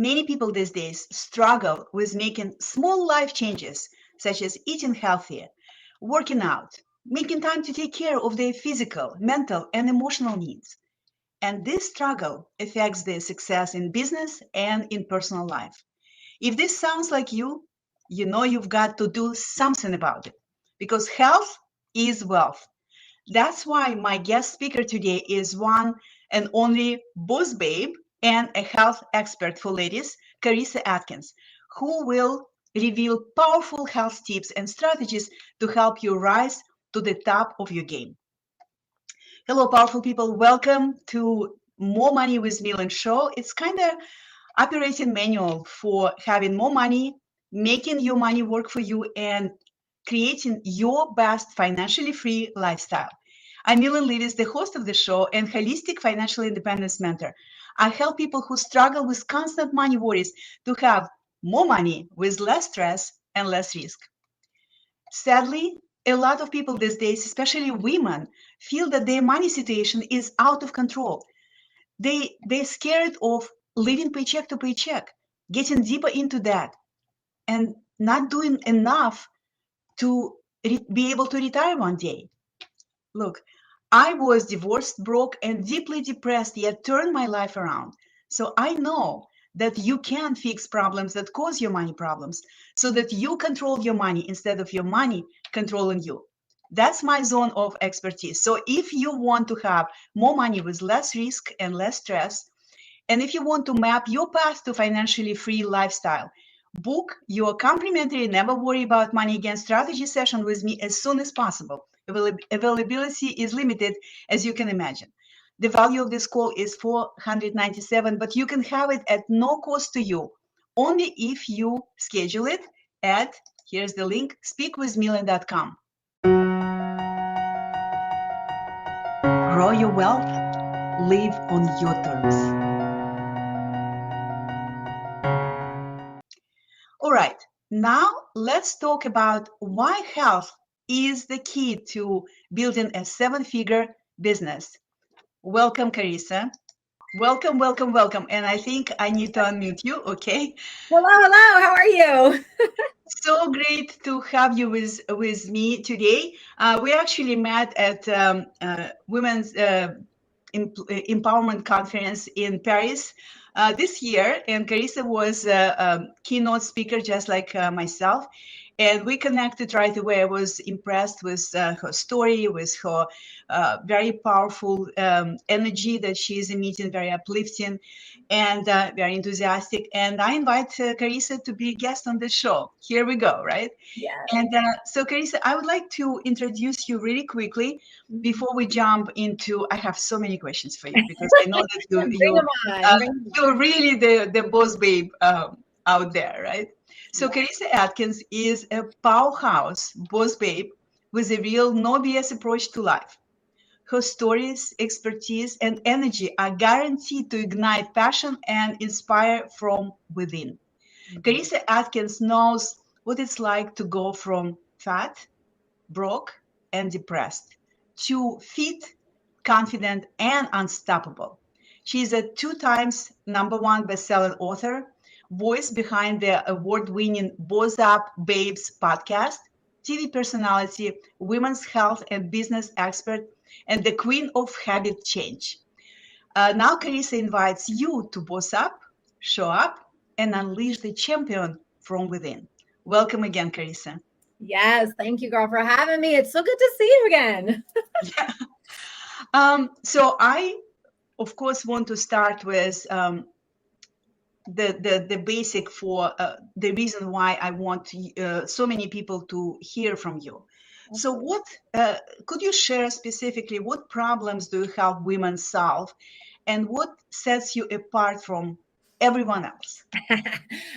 Many people these days struggle with making small life changes, such as eating healthier, working out, making time to take care of their physical, mental, and emotional needs. And this struggle affects their success in business and in personal life. If this sounds like you know you've got to do something about it because health is wealth. That's why my guest speaker today is one and only boss babe and a health expert for ladies, Carissa Atkins, who will reveal powerful health tips and strategies to help you rise to the top of your game. Hello, powerful people. Welcome to More Money with Milan show. It's kind of operating manual for having more money, making your money work for you, and creating your best financially free lifestyle. I'm Milan Levis, the host of the show and holistic financial independence mentor. I help people who struggle with constant money worries to have more money with less stress and less risk. Sadly, a lot of people these days, especially women, feel that their money situation is out of control. They're scared of living paycheck to paycheck, getting deeper into that, and not doing enough to be able to retire one day. Look, I was divorced, broke, and deeply depressed, yet turned my life around. So I know that you can fix problems that cause your money problems so that you control your money instead of your money controlling you. That's my zone of expertise. So if you want to have more money with less risk and less stress, and if you want to map your path to financially free lifestyle, book your complimentary Never Worry About Money Again strategy session with me as soon as possible. Availability is limited, as you can imagine. The value of this call is $497, but you can have it at no cost to you, only if you schedule it at, here's the link, speakwithmilan.com. Grow your wealth, live on your terms. All right, now let's talk about why health is the key to building a seven-figure business. Welcome, Carissa. Welcome, welcome, welcome. And I think I need to unmute you, okay? Hello, hello. How are you? So great to have you with me today. We actually met at Women's Empowerment Conference in Paris this year, and Carissa was a keynote speaker just like myself. And we connected right away. I was impressed with her story, with her very powerful energy that she is emitting, very uplifting and very enthusiastic. And I invite Carissa to be a guest on the show. Here we go, right? Yes. And so, Carissa, I would like to introduce you really quickly before we jump into. I have so many questions for you because I know that you're really the boss babe out there, right? So Carissa Atkins is a powerhouse boss babe with a real no BS approach to life. Her stories, expertise, and energy are guaranteed to ignite passion and inspire from within. Carissa Atkins knows what it's like to go from fat, broke, and depressed to fit, confident, and unstoppable. She's a 2 times #1 best-selling author, voice behind the award-winning Boss Up Babes podcast, TV personality, women's health and business expert, and the queen of habit change. Now Carissa invites you to boss up, show up, and unleash the champion from within. Welcome again, Carissa. Yes, thank you, girl, for having me. It's so good to see you again. Yeah. So I, of course, want to start with the basic for the reason why I want so many people to hear from you. So what could you share specifically, what problems do you help women solve, and what sets you apart from everyone else?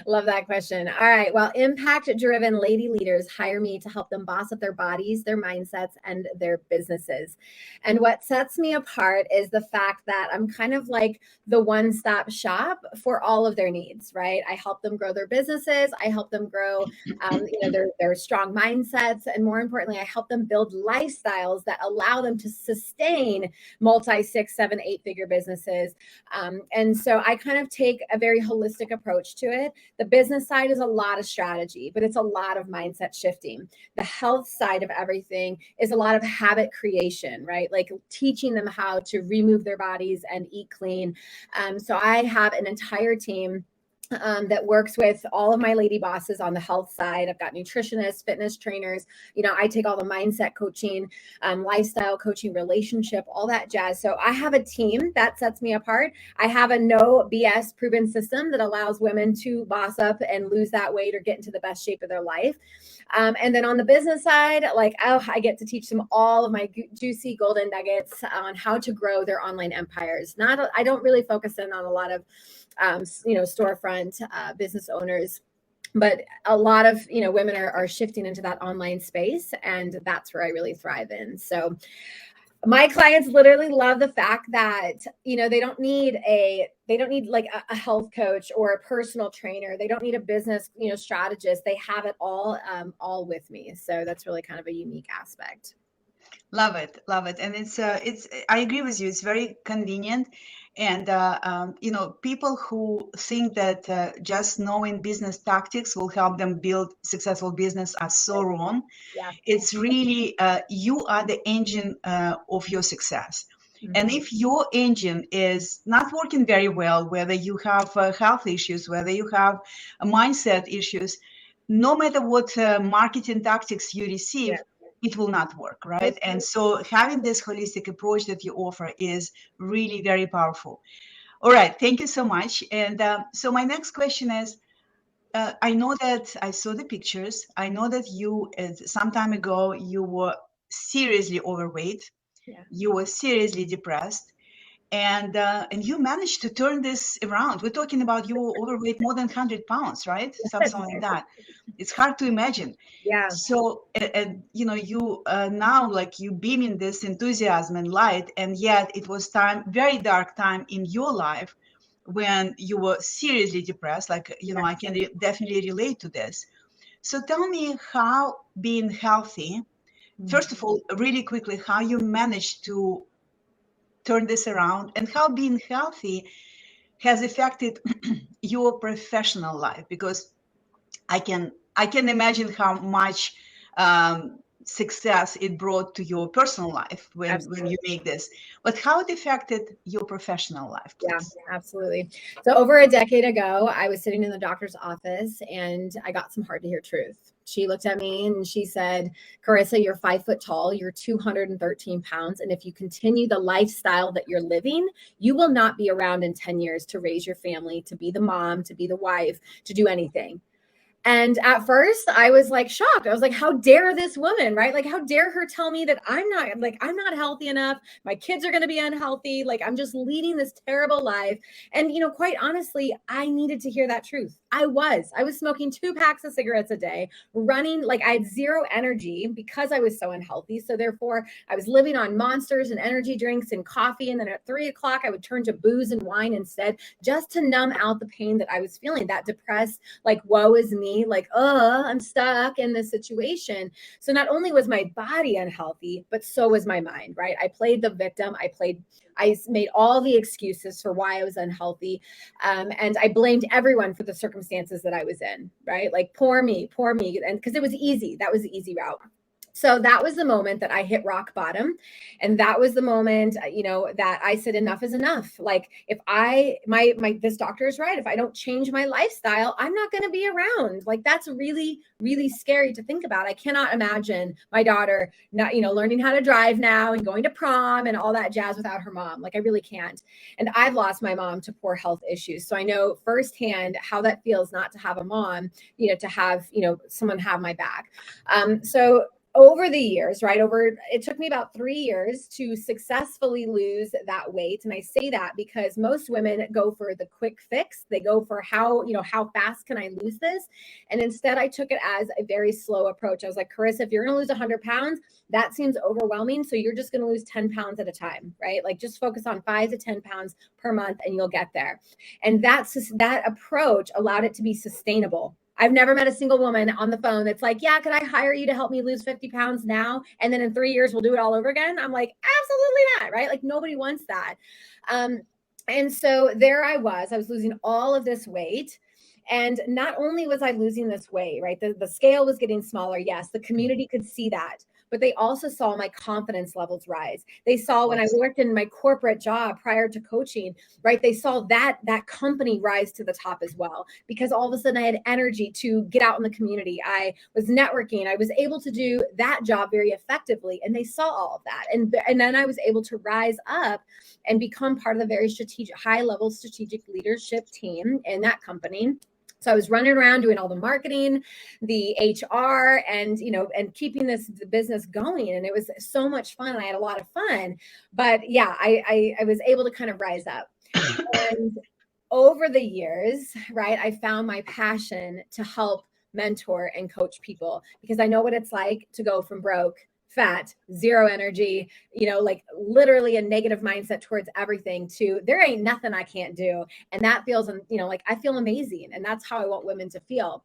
Love that question. All right. Well, impact-driven lady leaders hire me to help them boss up their bodies, their mindsets, and their businesses. And what sets me apart is the fact that I'm kind of like the one-stop shop for all of their needs, right? I help them grow their businesses. I help them grow, their strong mindsets, and more importantly, I help them build lifestyles that allow them to sustain multi 6, 7, 8-figure businesses. And so I kind of take a a very holistic approach to it. The business side is a lot of strategy, but it's a lot of mindset shifting. The health side of everything is a lot of habit creation, right? Like teaching them how to remove their bodies and eat clean. So I have an entire team that works with all of my lady bosses on the health side. I've got nutritionists, fitness trainers. I take all the mindset coaching, lifestyle coaching, relationship, all that jazz. So I have a team that sets me apart. I have a no BS proven system that allows women to boss up and lose that weight or get into the best shape of their life. And then on the business side, I get to teach them all of my juicy golden nuggets on how to grow their online empires. I don't really focus in on a lot of storefront business owners, but a lot of women are shifting into that online space, and that's where I really thrive in. So my clients literally love the fact that they don't need like a health coach or a personal trainer. They don't need a business strategist. They have it all with me. So that's really kind of a unique aspect. Love it, and it's I agree with you. It's very convenient, and people who think that just knowing business tactics will help them build successful business are so wrong. Yeah. It's really you are the engine of your success. Mm-hmm. And if your engine is not working very well, whether you have health issues, whether you have mindset issues, no matter what marketing tactics you receive, it will not work, right? And so having this holistic approach that you offer is really very powerful. All right, thank you so much. And so my next question is, I know that I saw the pictures. I know that you, some time ago, you were seriously overweight. Yeah. You were seriously depressed. And you managed to turn this around. We're talking about you were overweight more than 100 pounds, right? Something like that. It's hard to imagine. Yeah. So, you now like you beaming this enthusiasm and light, and yet it was very dark time in your life when you were seriously depressed. Like, I can definitely relate to this. So tell me how being healthy, first of all, really quickly, how you managed to turn this around and how being healthy has affected your professional life, because I can imagine how much success it brought to your personal life when you make this, but how it affected your professional life, please. Yeah, absolutely. So over a decade ago, I was sitting in the doctor's office and I got some hard to hear truth. She looked at me and she said, Carissa, you're 5 foot tall, you're 213 pounds. And if you continue the lifestyle that you're living, you will not be around in 10 years to raise your family, to be the mom, to be the wife, to do anything. And at first I was like shocked. I was like, how dare this woman, right? Like, how dare her tell me that I'm not healthy enough. My kids are going to be unhealthy. Like, I'm just leading this terrible life. And, quite honestly, I needed to hear that truth. I was smoking 2 packs of cigarettes a day, running, like I had zero energy because I was so unhealthy. So therefore I was living on Monsters and energy drinks and coffee. And then at 3 o'clock, I would turn to booze and wine instead, just to numb out the pain that I was feeling, that depressed, like, woe is me, like, I'm stuck in this situation. So not only was my body unhealthy, but so was my mind, right? I played the victim. I made all the excuses for why I was unhealthy. And I blamed everyone for the circumstances that I was in, right? Like, poor me. And because it was easy, that was the easy route. So that was the moment that I hit rock bottom. And that was the moment, that I said, enough is enough. Like, if this doctor is right. If I don't change my lifestyle, I'm not going to be around. Like, that's really, really scary to think about. I cannot imagine my daughter not, learning how to drive now and going to prom and all that jazz without her mom. Like, I really can't. And I've lost my mom to poor health issues. So I know firsthand how that feels not to have a mom, to have, someone have my back. So over the years, right? It took me about 3 years to successfully lose that weight. And I say that because most women go for the quick fix. They go for how fast can I lose this? And instead I took it as a very slow approach. I was like, Carissa, if you're going to lose 100 pounds, that seems overwhelming. So you're just going to lose 10 pounds at a time, right? Like, just focus on 5 to 10 pounds per month and you'll get there. And that approach allowed it to be sustainable. I've never met a single woman on the phone that's like, yeah, could I hire you to help me lose 50 pounds now? And then in 3 years, we'll do it all over again. I'm like, absolutely not, right? Like, nobody wants that. And so there I was losing all of this weight. And not only was I losing this weight, right? The scale was getting smaller. Yes, the community could see that, but they also saw my confidence levels rise. They saw when I worked in my corporate job prior to coaching, right? They saw that company rise to the top as well, because all of a sudden I had energy to get out in the community. I was networking. I was able to do that job very effectively. And they saw all of that. And then I was able to rise up and become part of the very strategic, high level strategic leadership team in that company. So I was running around doing all the marketing, the HR, and and keeping this business going. And it was so much fun. I had a lot of fun. But yeah, I was able to kind of rise up. And over the years, right, I found my passion to help mentor and coach people, because I know what it's like to go from broke, fat, zero energy, like literally a negative mindset towards everything, to there ain't nothing I can't do. And that feels, like I feel amazing. And that's how I want women to feel.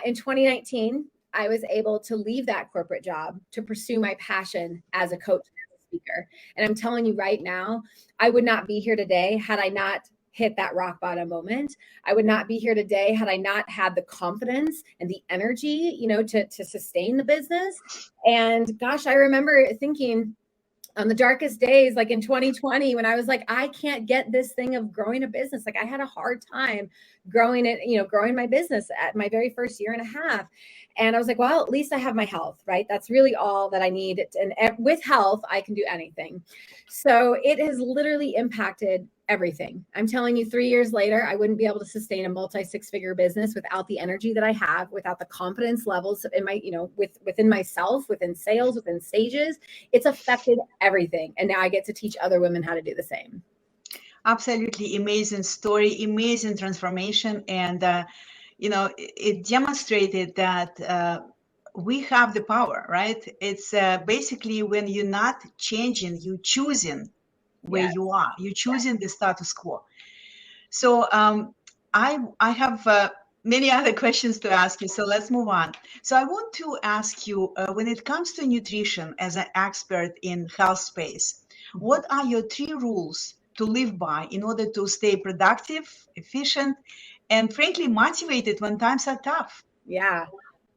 In 2019, I was able to leave that corporate job to pursue my passion as a coach, as a speaker. And I'm telling you right now, I would not be here today had I not hit that rock bottom moment. I would not be here today had I not had the confidence and the energy, to sustain the business. And gosh, I remember thinking on the darkest days, like in 2020, when I was like, I can't get this thing of growing a business. Like I had a hard time growing it, growing my business at my very first year and a half. And I was like, well, at least I have my health, right? That's really all that I need. And with health, I can do anything. So it has literally impacted everything. I'm telling you, 3 years later, I wouldn't be able to sustain a multi-six-figure business without the energy that I have, without the confidence levels in my, within myself, within sales, within stages. It's affected everything. And now I get to teach other women how to do the same. Absolutely amazing story, amazing transformation. And, it demonstrated that we have the power, right? It's basically when you're not changing, you're choosing where you are, you're choosing the status quo. So I have many other questions to ask you, so let's move on. So I want to ask you, when it comes to nutrition as an expert in health space, what are your 3 rules to live by in order to stay productive, efficient, and frankly motivated when times are tough? Yeah.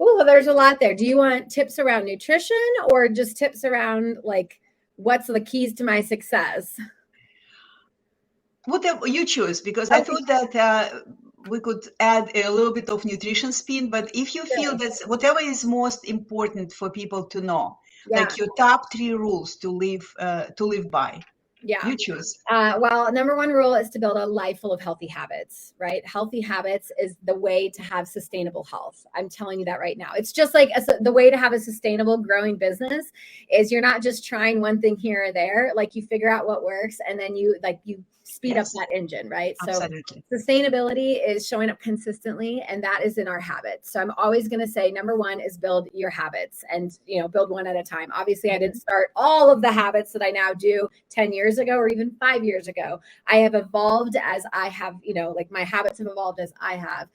Oh, well, there's a lot there. Do you want tips around nutrition, or just tips around like what's the keys to my success? Whatever you choose, because I thought that we could add a little bit of nutrition spin, but if you feel that whatever is most important for people to know, like your top 3 rules to live by. Yeah. You choose. Well, number 1 rule is to build a life full of healthy habits, right? Healthy habits is the way to have sustainable health. I'm telling you that right now. It's just like the way to have a sustainable growing business is you're not just trying one thing here or there. Like you figure out what works and then you speed up that engine, right? Absolutely. So sustainability is showing up consistently, and that is in our habits. So I'm always going to say number 1 is build your habits, and build one at a time. Obviously, I didn't start all of the habits that I now do 10 years ago or even 5 years ago. I have evolved as I have, my habits have evolved as I have.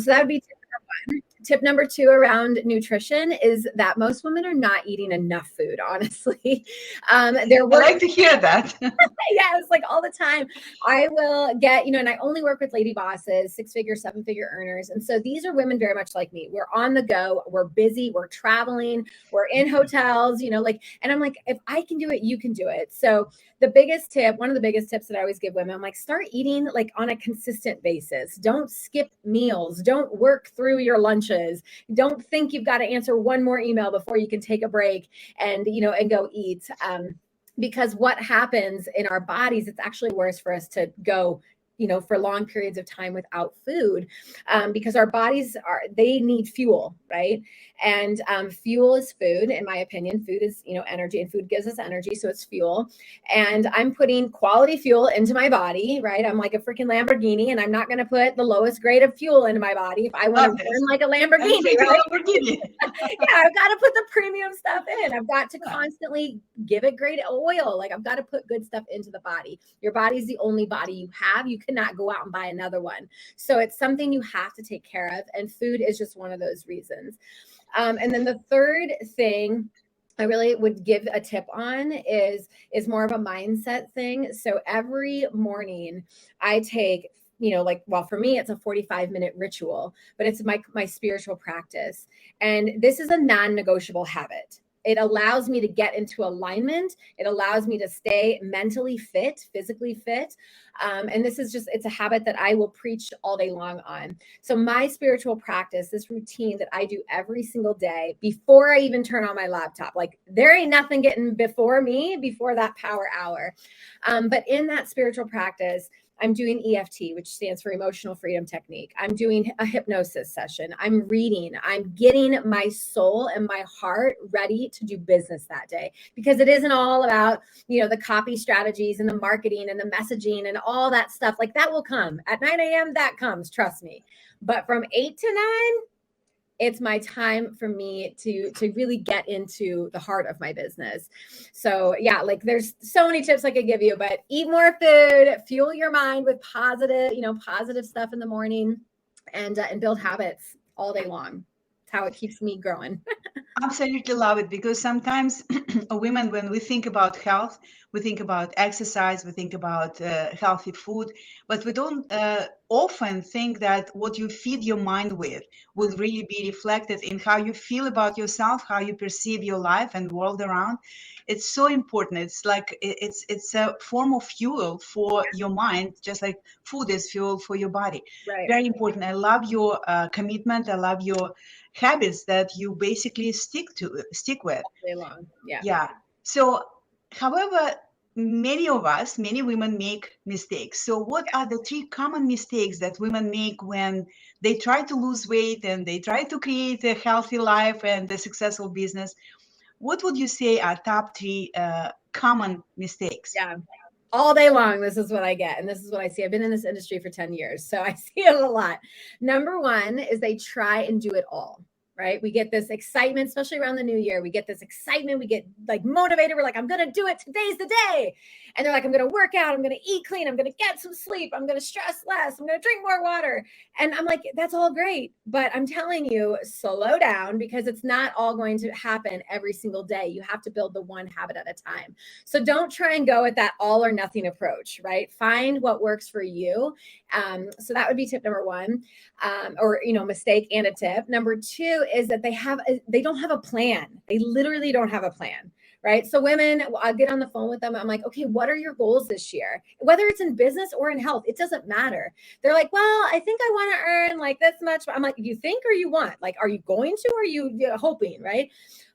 So that would be tip number 1. Tip number 2 around nutrition is that most women are not eating enough food, honestly. I like to hear that. Yes, like all the time. I will get, and I only work with lady bosses, 6-figure, 7-figure earners. And so these are women very much like me. We're on the go, we're busy, we're traveling, we're in hotels, and I'm like, if I can do it, you can do it. So one of the biggest tips that I always give women, I'm like, start eating like on a consistent basis. Don't skip meals. Don't work through your lunches. Don't think you've got to answer one more email before you can take a break and go eat. Because what happens in our bodies, it's actually worse for us to go for long periods of time without food, because our bodies they need fuel, right? And fuel is food, in my opinion. Food is, energy, and food gives us energy. So it's fuel. And I'm putting quality fuel into my body, right? I'm like a freaking Lamborghini, and I'm not going to put the lowest grade of fuel into my body if I want to burn like a Lamborghini, right? Yeah, I've got to put the premium stuff in. I've got to constantly give it great oil. Like I've got to put good stuff into the body. Your body's the only body you have. You cannot go out and buy another one. So it's something you have to take care of. And food is just one of those reasons. And then the third thing I really would give a tip on is more of a mindset thing. So every morning I take, like, well, for me it's a 45-minute ritual, but it's my spiritual practice. And this is a non-negotiable habit. It allows me to get into alignment. It allows me to stay mentally fit, physically fit. And this is just, it's a habit that I will preach all day long on. So my spiritual practice, this routine that I do every single day before I even turn on my laptop, like there ain't nothing getting before me, before that power hour. But in that spiritual practice, I'm doing EFT, which stands for Emotional Freedom Technique. I'm doing a hypnosis session. I'm reading. I'm getting my soul and my heart ready to do business that day, because it isn't all about, the copy strategies and the marketing and the messaging and all that stuff. Like that will come at 9 a.m. That comes, trust me. But from 8 to 9, it's my time for me to really get into the heart of my business. So yeah, like there's so many tips I could give you, but eat more food, fuel your mind with positive stuff in the morning, and build habits all day long. It's how it keeps me growing. Absolutely love it, because sometimes women, when we think about health, we think about exercise, we think about healthy food, but we don't often think that what you feed your mind with will really be reflected in how you feel about yourself, how you perceive your life and world around. It's so important. It's like it's a form of fuel for your mind, just like food is fuel for your body. Right. Very important. I love your commitment. I love your habits that you basically stick with. Day long. Yeah. Yeah. So, however, many women make mistakes. So what are the 3 common mistakes that women make when they try to lose weight and they try to create a healthy life and a successful business? What would you say are top 3 common mistakes? Yeah. All day long, this is what I get. And this is what I see. I've been in this industry for 10 years, so I see it a lot. Number one is they try and do it all, right? We get this excitement, especially around the new year. We get this excitement. We get like motivated. We're like, I'm going to do it. Today's the day. And they're like, I'm going to work out. I'm going to eat clean. I'm going to get some sleep. I'm going to stress less. I'm going to drink more water. And I'm like, that's all great. But I'm telling you, slow down, because it's not all going to happen every single day. You have to build the one habit at a time. So don't try and go at that all or nothing approach, right? Find what works for you. So that would be tip number one, or, mistake and a tip. Number two is that they don't have a plan. They literally don't have a plan. Right. So women, I'll get on the phone with them. I'm like, okay, what are your goals this year? Whether it's in business or in health, it doesn't matter. They're like, well, I think I want to earn like this much. I'm like, you think or you want? Like, are you going to, or are you hoping, right?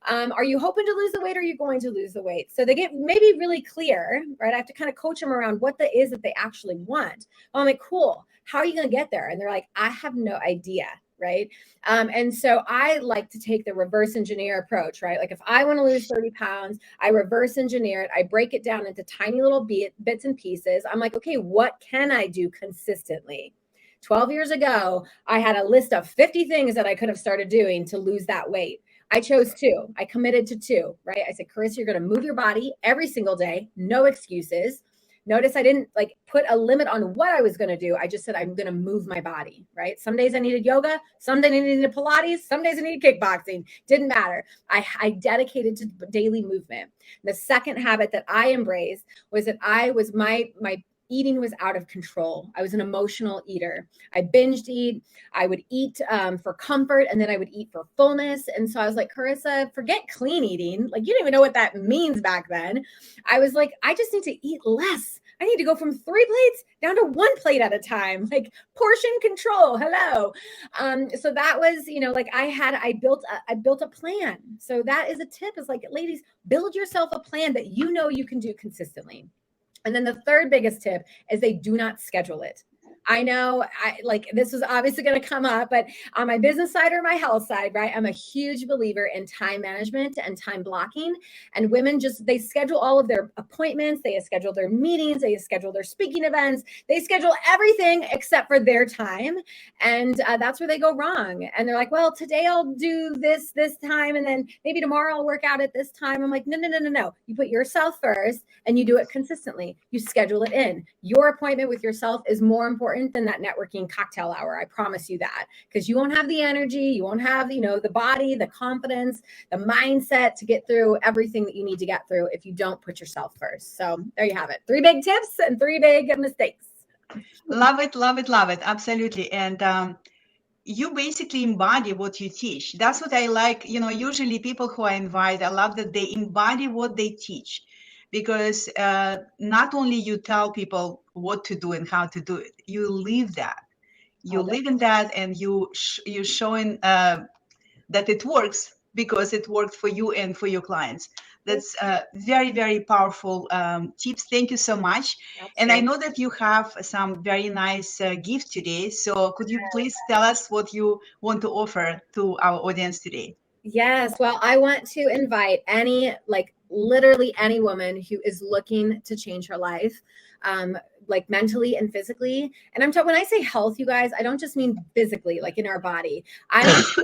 Are you hoping to lose the weight, or are you going to lose the weight? So they get maybe really clear, right? I have to kind of coach them around what that is that they actually want. I'm like, cool. How are you going to get there? And they're like, I have no idea. Right. And so I like to take the reverse engineer approach, right? Like if I want to lose 30 pounds, I reverse engineer it. I break it down into tiny little bits and pieces. I'm like, okay, what can I do consistently? 12 years ago, I had a list of 50 things that I could have started doing to lose that weight. I chose 2. I committed to 2, right? I said, Carissa, you're going to move your body every single day. No excuses. Notice I didn't like put a limit on what I was going to do. I just said, I'm going to move my body, right? Some days I needed yoga. Some days I needed Pilates. Some days I needed kickboxing. Didn't matter. I dedicated to daily movement. The second habit that I embraced was that my eating was out of control. I was an emotional eater. I binged eat. I would eat for comfort, and then I would eat for fullness. And so I was like, Carissa, forget clean eating. Like, you didn't even know what that means back then. I was like, I just need to eat less. I need to go from 3 plates down to 1 plate at a time, like portion control. Hello. So that was, I built a plan. So that is a tip, is like, ladies, build yourself a plan that you can do consistently. And then the third biggest tip is they do not schedule it. I know this is obviously going to come up, but on my business side or my health side, right? I'm a huge believer in time management and time blocking. And women they schedule all of their appointments. They schedule their meetings. They schedule their speaking events. They schedule everything except for their time. And that's where they go wrong. And they're like, well, today I'll do this time. And then maybe tomorrow I'll work out at this time. I'm like, no. You put yourself first and you do it consistently. You schedule it in. Your appointment with yourself is more important important than that networking cocktail hour. I promise you that, because you won't have the energy, you won't have, the body, the confidence, the mindset to get through everything that you need to get through if you don't put yourself first. So there you have it. 3 big tips and 3 big mistakes. Love it, love it, love it. Absolutely. And you basically embody what you teach. That's what I like. Usually people who I invite, I love that they embody what they teach, because not only you tell people what to do and how to do it, you live that. You live in that, and you're showing that it works because it worked for you and for your clients. That's very, very powerful tips. Thank you so much. Absolutely. And I know that you have some very nice gift today. So could you please tell us what you want to offer to our audience today? Yes. Well, I want to invite literally any woman who is looking to change her life, like mentally and physically. And I'm talking, when I say health, you guys, I don't just mean physically, like in our body. So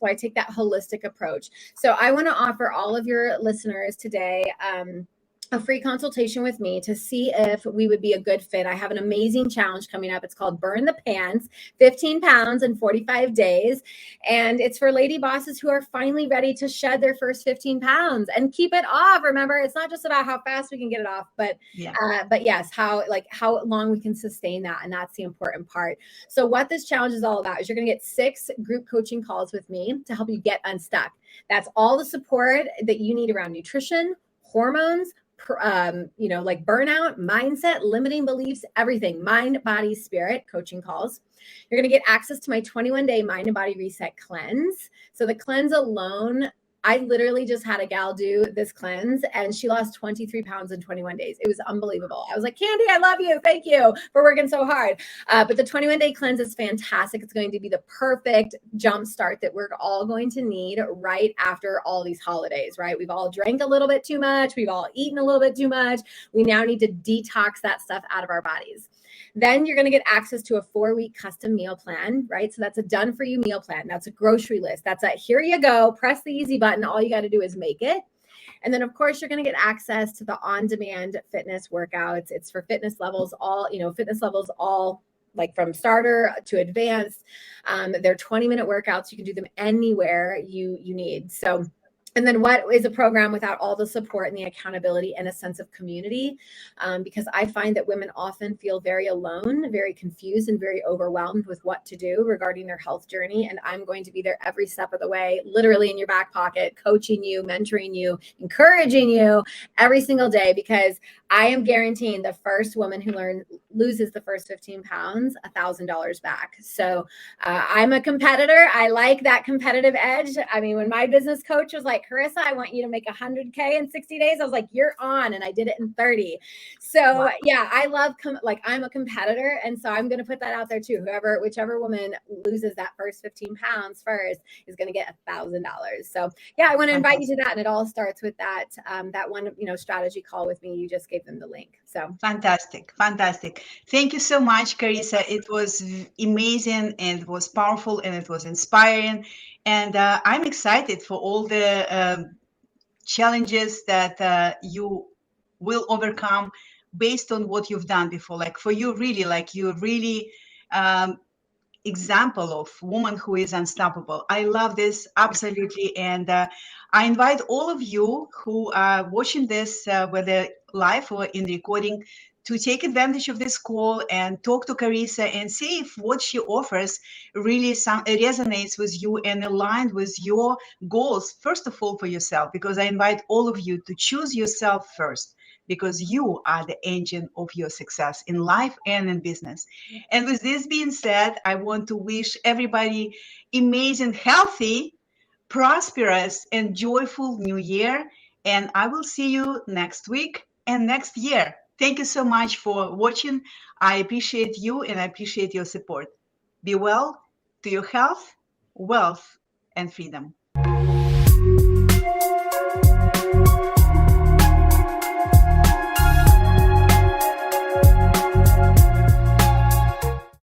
I take that holistic approach. So I want to offer all of your listeners today, a free consultation with me to see if we would be a good fit. I have an amazing challenge coming up. It's called Burn the Pants, 15 pounds in 45 days. And it's for lady bosses who are finally ready to shed their first 15 pounds and keep it off. Remember, it's not just about how fast we can get it off, but yes, how long we can sustain that. And that's the important part. So what this challenge is all about is you're going to get 6 group coaching calls with me to help you get unstuck. That's all the support that you need around nutrition, hormones, like burnout, mindset, limiting beliefs, everything, mind, body, spirit coaching calls. You're going to get access to my 21-day mind and body reset cleanse. So the cleanse alone, I literally just had a gal do this cleanse and she lost 23 pounds in 21 days. It was unbelievable. I was like, Candy, I love you. Thank you for working so hard. But the 21-day cleanse is fantastic. It's going to be the perfect jump start that we're all going to need right after all these holidays, right? We've all drank a little bit too much. We've all eaten a little bit too much. We now need to detox that stuff out of our bodies. Then you're going to get access to a 4-week custom meal plan, right? So that's a done for you meal plan. That's a grocery list. That's a here you go, press the easy button. All you got to do is make it. And then of course you're going to get access to the on-demand fitness workouts. It's for fitness levels, all like from starter to advanced. They're 20-minute workouts. You can do them anywhere you need. So, and then what is a program without all the support and the accountability and a sense of community? Because I find that women often feel very alone, very confused, and very overwhelmed with what to do regarding their health journey. And I'm going to be there every step of the way, literally in your back pocket, coaching you, mentoring you, encouraging you every single day, because I am guaranteeing the first woman who loses the first 15 pounds, $1,000 back. So I'm a competitor. I like that competitive edge. I mean, when my business coach was like, Carissa, I want you to make 100K in 60 days. I was like, you're on. And I did it in 30. So wow. Yeah, I love, I'm a competitor. And so I'm going to put that out there too. Whichever woman loses that first 15 pounds first is going to get $1,000. So yeah, I want to invite you to that. And it all starts with that one, strategy call with me. You just gave them the link. So fantastic. Thank you so much, Carissa. It was amazing, and it was powerful, and it was inspiring. And I'm excited for all the challenges that you will overcome based on what you've done before. Like for you, you're really example of woman who is unstoppable. I love this, absolutely. And I invite all of you who are watching this, whether live or in recording, to take advantage of this call and talk to Carissa and see if what she offers really resonates with you and aligned with your goals, first of all, for yourself, because I invite all of you to choose yourself first, because you are the engine of your success in life and in business. And with this being said, I want to wish everybody amazing, healthy, prosperous, and joyful new year. And I will see you next week and next year. Thank you so much for watching. I appreciate you and I appreciate your support. Be well to your health, wealth, and freedom.